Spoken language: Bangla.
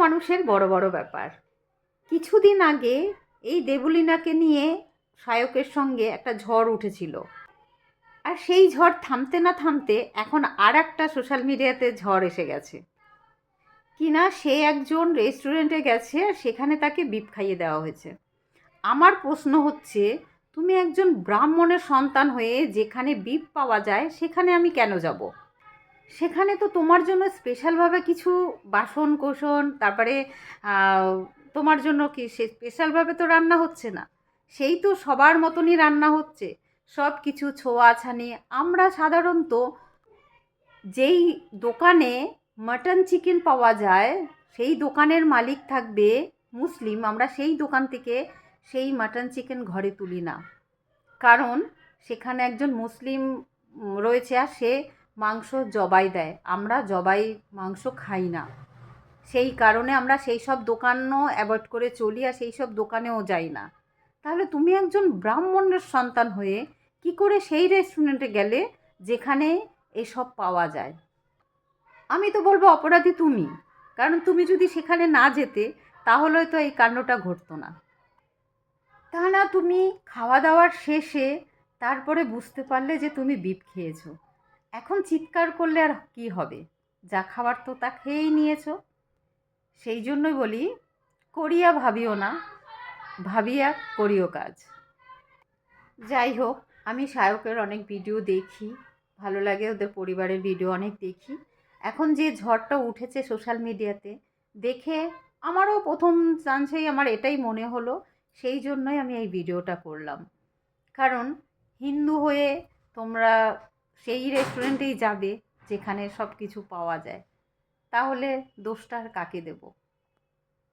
মানুষের বড় বড় ব্যাপার। কিছুদিন আগে এই দেবলীনাকে নিয়ে শায়কের সঙ্গে একটা ঝড় উঠেছিল, আর সেই ঝড় থামতে না থামতে এখন আর একটা সোশ্যাল মিডিয়াতে ঝড় এসে গেছে কিনা সে একজন রেস্টুরেন্টে গেছে আর সেখানে তাকে বিপ খাইয়ে দেওয়া হয়েছে। আমার প্রশ্ন হচ্ছে, তুমি একজন ব্রাহ্মণের সন্তান হয়ে যেখানে বিপ পাওয়া যায় সেখানে আমি কেন যাব? সেখানে তো তোমার জন্য স্পেশালভাবে কিছু বাসন কোসন, তারপরে তোমার জন্য কি সে স্পেশালভাবে তো রান্না হচ্ছে না, সেই তো সবার মতনই রান্না হচ্ছে, সব কিছু ছোঁয়াছানি। আমরা সাধারণত যেই দোকানে মাটন চিকেন পাওয়া যায় সেই দোকানের মালিক থাকবে মুসলিম, আমরা সেই দোকান থেকে সেই মাটন চিকেন ঘরে তুলি না, কারণ সেখানে একজন মুসলিম রয়েছে আর সে মাংস জবাই দেয়। আমরা জবাই মাংস খাই না, সেই কারণে আমরা সেই সব দোকানও অ্যাভয়েড করে চলি আর সেই সব দোকানেও যাই না। তাহলে তুমি একজন ব্রাহ্মণের সন্তান হয়ে কি করে সেই রেস্টুরেন্টে গেলে যেখানে এসব পাওয়া যায়? আমি তো বলবো অপরাধী তুমি, কারণ তুমি যদি সেখানে না যেতে তাহলে তো এই কাণ্ডটা ঘটতো না। তা না, তুমি খাওয়া দাওয়ার শেষে তারপরে বুঝতে পারলে যে তুমি বিপ খেয়েছো, এখন চিৎকার করলে আর কি হবে? যা খাবার তো তা খেয়েই নিয়েছো। সেই জন্যই বলি, করিয়া ভাবিও না, ভাবিয়া করিও কাজ। যাই হোক, আমি শায়কের অনেক ভিডিও দেখি, ভালো লাগে, ওদের পরিবারের ভিডিও অনেক দেখি। এখন যে ঝড়টা উঠেছে সোশ্যাল মিডিয়াতে দেখে আমারও প্রথম চান্সেই আমার এটাই মনে হলো, সেই জন্যই আমি এই ভিডিওটা করলাম। কারণ হিন্দু হয়ে তোমরা সেই রেস্টুরেন্টেই যাবে যেখানে সব কিছু পাওয়া যায়, তাহলে দোষটা আর কাকে দেবো?